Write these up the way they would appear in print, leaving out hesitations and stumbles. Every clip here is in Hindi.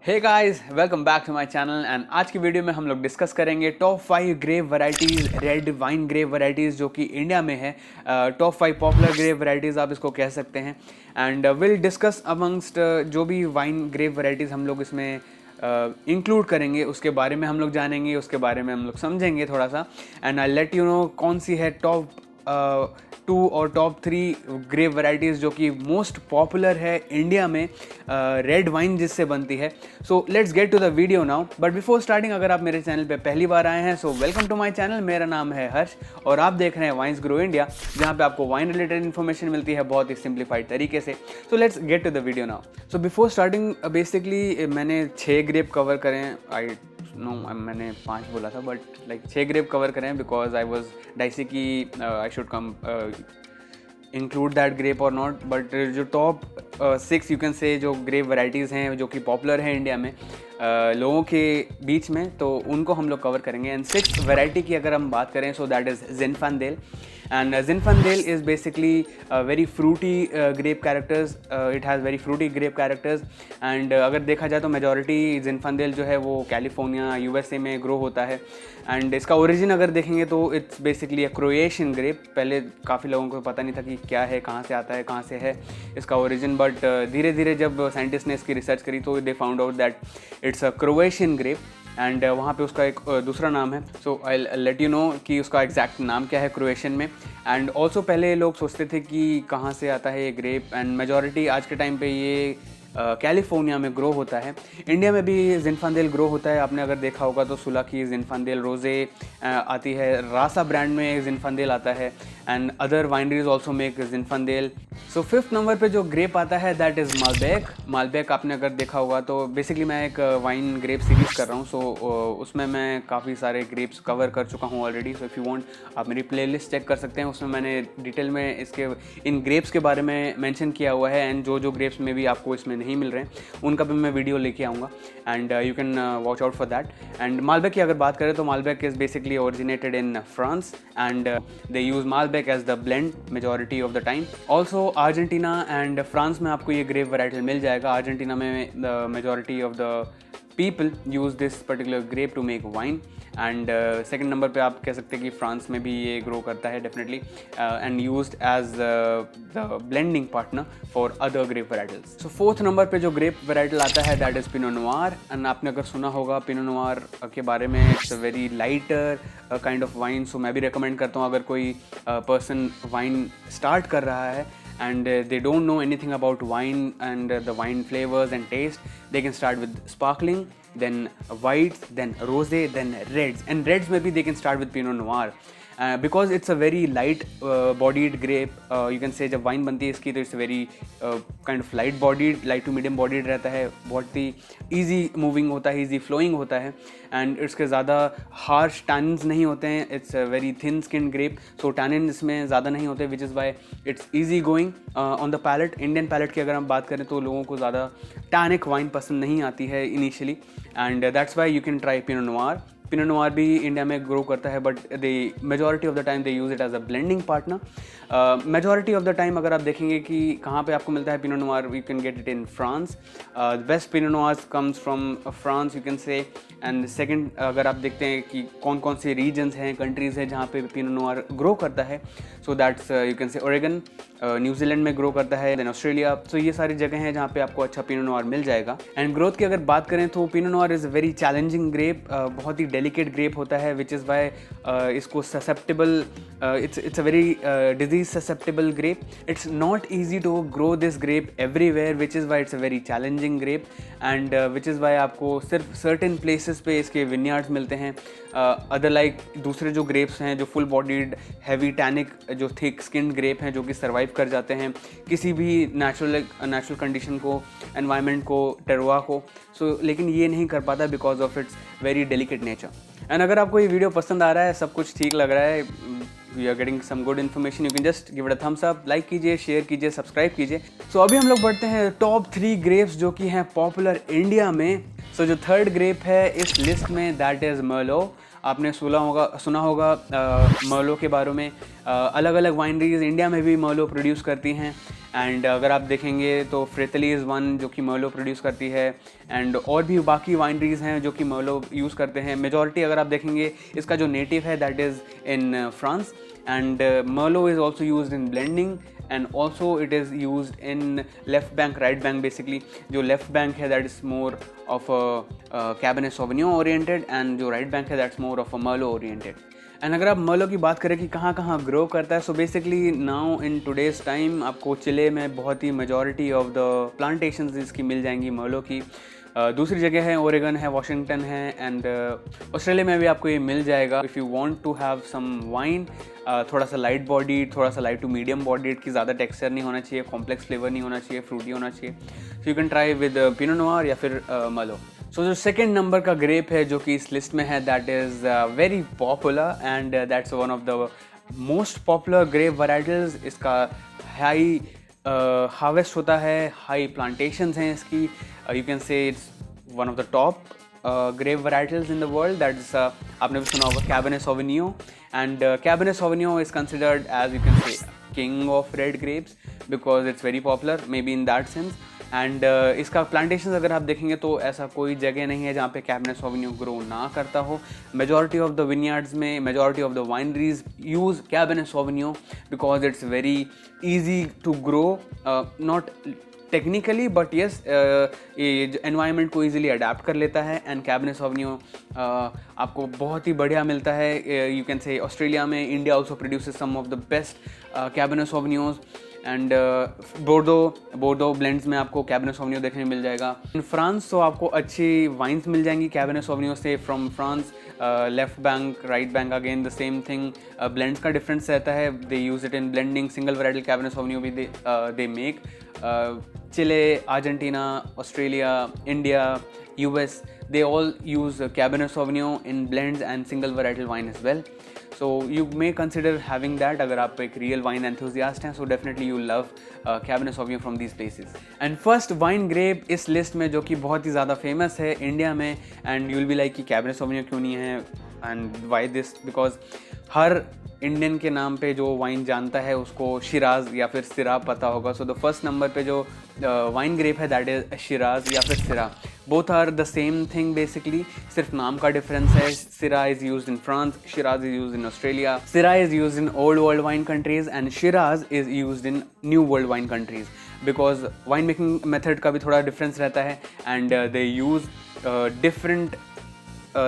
Hey guys, welcome back to my channel and आज की वीडियो में हम लोग डिस्कस करेंगे top 5 grape varieties, red wine grape varieties जो कि इंडिया में है। टॉप 5 पॉपुलर ग्रेप वैरायटीज़ आप इसको कह सकते हैं एंड विल डिस्कस अमंगस्ट जो भी वाइन ग्रेप वैरायटीज़ हम लोग इसमें इंक्लूड करेंगे उसके बारे में हम लोग जानेंगे, उसके बारे में हम लोग समझेंगे थोड़ा सा and I let you no कौन सी है टॉप 2 और टॉप 3 ग्रेप वैरायटीज़ जो कि मोस्ट पॉपुलर है इंडिया में रेड वाइन जिससे बनती है। So let's get to the video now, but before starting अगर आप मेरे चैनल पे पहली बार आए हैं so welcome to my channel. मेरा नाम है हर्ष और आप देख रहे हैं वाइन्स ग्रो इंडिया, जहाँ पे आपको वाइन रिलेटेड इन्फॉर्मेशन मिलती है बहुत ही सिंप्लीफाइड तरीके से। So let's get to the video now. So before starting basically मैंने 6 ग्रेप कवर करें। मैंने 5 बोला था बट लाइक 6 ग्रेप कवर करें बिकॉज आई वॉज डाइसी की I should come include that grape और नॉट, बट जो टॉप 6 यू कैन से जो ग्रेप वैरायटीज़ हैं जो कि पॉपुलर हैं इंडिया में लोगों के बीच में, तो उनको हम लोग कवर करेंगे। एंड 6th वैरायटी की अगर हम बात करें so that is Zinfandel and Zinfandel is basically very fruity grape characters. It has very fruity grape characters and अगर देखा जाए तो मेजॉरिटी Zinfandel जो है वो कैलिफोर्निया यूएसए में ग्रो होता है एंड इसका ओरिजिन अगर देखेंगे तो it's basically a Croatian grape. पहले काफ़ी लोगों को पता नहीं था कि क्या है, कहाँ से आता है, कहाँ से है इसका ओरिजिन, बट धीरे धीरे जब साइंटिस्ट ने इसकी रिसर्च करी तो they found out that it's a Croatian grape and वहाँ पे उसका एक दूसरा नाम है। So I let you know कि उसका एग्जैक्ट नाम क्या है क्रोएशियन में। एंड ऑल्सो पहले लोग सोचते थे कि कहाँ से आता है ये ग्रेप एंड मेजॉरिटी आज के टाइम पे ये कैलिफोर्निया में ग्रो होता है। इंडिया में भी ज़िन्फांदेल ग्रो होता है, आपने अगर देखा होगा तो सुला की ज़िन्फांदेल रोज़े आती है, रासा ब्रांड में ज़िन्फांदेल आता है and other wineries also make Zinfandel. So 5th number पे जो ग्रेप आता है दैट इज़ मालबेक। मालबेक आपने अगर देखा होगा तो बेसिकली मैं एक वाइन ग्रेप सीरीज़ कर रहा हूँ, सो उसमें मैं काफ़ी सारे ग्रेप्स कवर कर चुका हूँ already. So if you want आप मेरी प्लेलिस्ट चेक कर सकते हैं, उसमें मैंने डिटेल में इसके इन ग्रेप्स के बारे में मेंशन किया हुआ है एंड जो ग्रेप्स में भी आपको इसमें नहीं मिल रहे हैं उनका भी मैं वीडियो लेके आऊँगा and you can watch out for that. And Malbec की अगर बात करें तो Malbec is basically originated in France and they use Malbec as the blend majority of the time. Also Argentina and France में आपको ये ग्रेप वैरायटी मिल जाएगा। अर्जेंटीना में the majority of the people use this particular grape to make wine and second number पे आप कह सकते हैं कि फ्रांस में भी ये ग्रो करता है definitely and used as the blending partner for other grape varietals. So 4th number पे जो grape varietal आता है that is Pinot Noir and आपने अगर सुना होगा Pinot Noir के बारे में, it's a very lighter kind of wine, so मैं भी recommend करता हूँ अगर कोई person wine start कर रहा है and they don't know anything about wine and the wine flavors and taste, they can start with sparkling, then whites, then rosé, then reds, and reds maybe they can start with Pinot Noir because it's a very light bodied grape. You can say जब वाइन बनती है इसकी तो it's very kind of light bodied, light to medium bodied रहता है, बहुत ही easy moving होता है, easy flowing होता है एंड इसके ज़्यादा हार्श टैनिन्स नहीं होते हैं। It's a very thin skin grape, so tannin इसमें ज़्यादा नहीं होते which is why it's easy going on the palate. Indian palate की अगर हम बात करें तो लोगों को ज़्यादा टैनिक वाइन पसंद नहीं आती है initially and that's why you can try pinot noir. Pinot noir भी इंडिया में ग्रो करता है but the majority of the time they use it as a blending partner. Majority of the time अगर आप देखेंगे कि कहाँ पे आपको मिलता है pinot noir, you can get it in France. The best pinot noirs comes from France you can say. And second अगर आप देखते हैं कि कौन कौन से रीजन्स हैं, कंट्रीज़ हैं जहाँ पे पिनो नोयर ग्रो करता है, सो दैट्स यू कैन से ओरेगन, न्यूजीलैंड में ग्रो करता है, देन ऑस्ट्रेलिया। सो ये सारी जगह हैं जहाँ पे आपको अच्छा पिनो नोयर मिल जाएगा। एंड ग्रोथ की अगर बात करें तो pinot noir is very challenging grape, बहुत ही डेलिकेट ग्रेप होता है विच इज़ वाई इसको susceptible, it's a very disease susceptible grape. It's not easy to grow this grape everywhere which is why it's a very challenging grape and which is why आपको सिर्फ सर्टेन प्लेसेस पे इसके विनयार्ड्स मिलते हैं। अदर लाइक दूसरे जो ग्रेप्स हैं जो फुल बॉडीड हैवी टैनिक जो थिक स्किन ग्रेप हैं जो कि सर्वाइव कर जाते हैं किसी भी नेचुरल कंडीशन को, एनवायरनमेंट को, टेरोआ को, सो लेकिन ये नहीं कर पाता because of its very delicate nature. And अगर आपको ये वीडियो पसंद आ रहा है, सब कुछ ठीक लग रहा है, you are getting some good information, you can just give it a thumbs up, like कीजिए, शेयर कीजिए, सब्सक्राइब कीजिए। सो अभी हम लोग बढ़ते हैं टॉप 3 ग्रेप्स जो कि हैं पॉपुलर इंडिया में। सो जो 3rd ग्रेप है इस लिस्ट में दैट इज़ मर्लो। आपने सुना होगा मर्लो के बारे में। अलग अलग वाइनरीज इंडिया में भी मर्लो प्रोड्यूस करती हैं एंड अगर आप देखेंगे तो फ्रेतली इज़ वन जो कि मर्लो प्रोड्यूस करती है, एंड और भी बाकी वाइनरीज हैं जो कि मर्लो यूज़ करते हैं। मेजॉरिटी अगर आप देखेंगे इसका जो नेटिव है that is in France, and merlot is also use in blending, and also it is used in left bank right bank basically. जो left bank है that is more of a Cabernet Sauvignon oriented, and जो right bank है that's more of a Merlot oriented. And अगर आप मर्लो की बात करें कि कहाँ कहाँ ग्रो करता है, so basically now in today's time आपको चिले में बहुत ही मेजॉरिटी ऑफ द प्लांटेशंस इसकी मिल जाएंगी मर्लो की। दूसरी जगह है ओरेगन है, वाशिंगटन है, एंड ऑस्ट्रेलिया में भी आपको ये मिल जाएगा। If you want to have some wine थोड़ा सा लाइट बॉडीड, थोड़ा सा लाइट टू मीडियम बॉडीड की, ज़्यादा टेक्सचर नहीं होना चाहिए, कॉम्प्लेक्स फ्लेवर नहीं होना चाहिए, फ्रूटी होना चाहिए, so you can try with pinot noir या फिर मर्लो। सो जो सेकेंड नंबर का ग्रेप है जो कि इस लिस्ट में है that is very popular and that's one of the most popular grape varieties. इसका हाई हार्वेस्ट होता है, हाई प्लांटेशंस हैं इसकी, you can say it's one of the top grape varieties in the world. That's आपने भी सुना होगा cabernet sauvignon, and cabernet sauvignon is considered as you can say king of red grapes because it's very popular maybe in that sense. And इसका प्लांटेशन अगर आप देखेंगे तो ऐसा कोई जगह नहीं है जहाँ पे कैबरनेट सॉविग्नोन ग्रो ना करता हो। मेजॉरिटी ऑफ द विनयार्ड्स में, majority of the wineries use cabernet sauvignon because it's very easy to grow, not technically but yes ये एनवायरनमेंट को ईजिली अडेप्ट कर लेता है। एंड कैबरनेट सॉविग्नोन आपको बहुत ही बढ़िया मिलता है। यू कैन से ऑस्ट्रेलिया में, India also produces some of the best cabernet sauvignons, and Bordeaux blends में आपको कैबरनेट सॉविग्नोन देखने मिल जाएगा। इन फ्रांस तो आपको अच्छी वाइन्स मिल जाएंगी कैबरनेट सॉविग्नोन से from France. Left bank right bank again the same thing, blends का डिफरेंस रहता है, they use it in blending, single varietal cabernet sauvignon भी they make. Chile, Argentina, Australia, India, US, they all use Cabernet Sauvignon in blends and single varietal wine as well. So you may consider having that अगर आप एक real wine enthusiast हैं, so definitely you love Cabernet Sauvignon from these places. And first wine grape इस list में जो कि बहुत ही ज़्यादा famous है इंडिया में, and you'll be like कि Cabernet Sauvignon क्यों नहीं है and why this, because her Indian के नाम पे जो वाइन जानता है उसको शिराज या फिर सिरा पता होगा। सो द फर्स्ट नंबर पे जो वाइन ग्रेप है दैट इज़ शिराज या फिर syrah. Both are the same thing basically, सिर्फ नाम का डिफरेंस है। Syrah is used in France, shiraz is used in Australia. Syrah is used in old world wine countries and shiraz is used in new world wine countries, because wine making method का भी थोड़ा डिफरेंस रहता है and they use different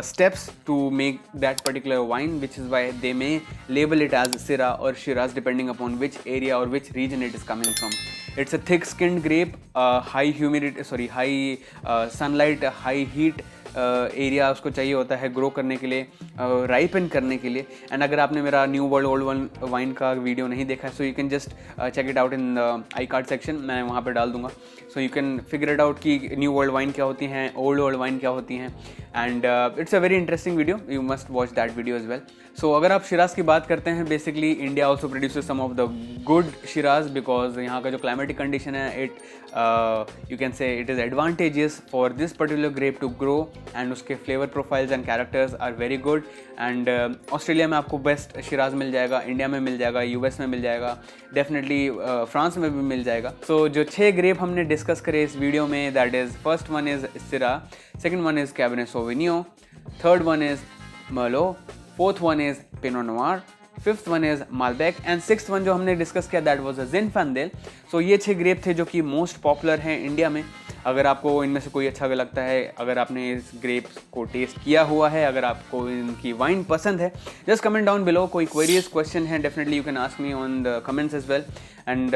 steps to make that particular wine, which is why they may label it as Syrah or Shiraz depending upon which area or which region it is coming from. It's a thick skinned grape, high sunlight, high heat area उसको चाहिए होता है ग्रो करने के लिए, राइपन करने के लिए। एंड अगर आपने मेरा न्यू वर्ल्ड ओल्ड वाइन का वीडियो नहीं देखा है, so you can just check it out in I card section, मैं वहाँ पे डाल दूंगा। सो यू कैन फिगर इट आउट कि न्यू वर्ल्ड वाइन क्या होती हैं, ओल्ड वाइन क्या होती हैं, and it's a very interesting video, you must watch that video as well. So अगर आप शिराज की बात करते हैं, basically India also produces some of the good shiraz because यहाँ का जो क्लाइमेटिक कंडीशन है it you can say it is advantageous for this particular grape to grow, and उसके flavour profiles and characters are very good. And Australia में आपको बेस्ट शिराज मिल जाएगा, इंडिया में मिल जाएगा, यूएस में मिल जाएगा, डेफिनेटली फ्रांस में भी मिल जाएगा। सो जो 6 ग्रेप हमने डिस्कस करे इस वीडियो में, that is first one is syrah, second one is cabernet sauvignon, third one is merlot, fourth one is pinot noir, fifth one is malbec, and sixth one जो हमने डिस्कस किया दैट वाज अ ज़िनफैंडिल। सो ये 6 ग्रेप थे जो कि मोस्ट पॉपुलर हैं इंडिया में। अगर आपको इनमें से कोई अच्छा लगता है, अगर आपने इस ग्रेप्स को टेस्ट किया हुआ है, अगर आपको इनकी वाइन पसंद है, जस्ट कमेंट डाउन बिलो। कोई क्वेरीज क्वेश्चन है, definitely you can ask me on the comments as well and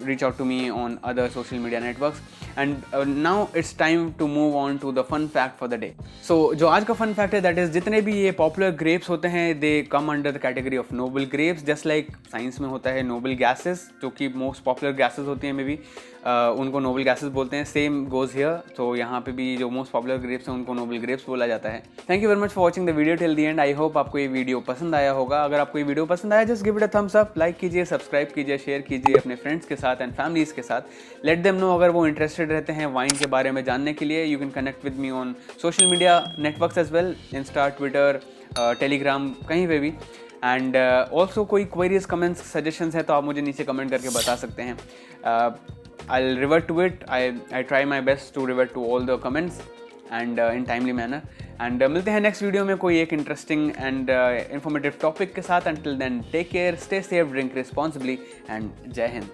reach out to me on other social media networks. And now it's time to move on to the fun fact for the day. So जो आज का fun fact है that is जितने भी ये popular grapes होते हैं they come under the category of noble grapes, just like science में होता है noble gases जो कि most popular gases होती हैं, मे बी उनको noble gases बोलते हैं, same goes here. तो यहाँ पे भी जो most popular grapes हैं उनको noble grapes बोला जाता है। Thank you very much for watching the video till the end. I hope आपको ये वीडियो पसंद आया होगा। अगर आपको ये वीडियो पसंद आया just give it a thumbs up, like कीजिए, सब्सक्राइब कीजिए, शेयर कीजिए अपने फ्रेंड्स के साथ एंड फैमिलीज के साथ। लेट देम नो अगर वो इंटरेस्टेड रहते हैं वाइन के बारे में जानने के लिए। You can connect with me on social media networks as well, Insta, Twitter, Telegram, कहीं पे भी। एंड ऑल्सो कोई क्वेरीज, कमेंट्स, सजेशंस है तो आप मुझे नीचे कमेंट करके बता सकते हैं. I'll revert to it. I try my best to revert to all the comments and in timely manner. And मिलते हैं नेक्स्ट वीडियो में कोई एक इंटरेस्टिंग एंड इंफॉर्मेटिव टॉपिक के साथ. Until then, take care, stay safe, drink responsibly and जय हिंद.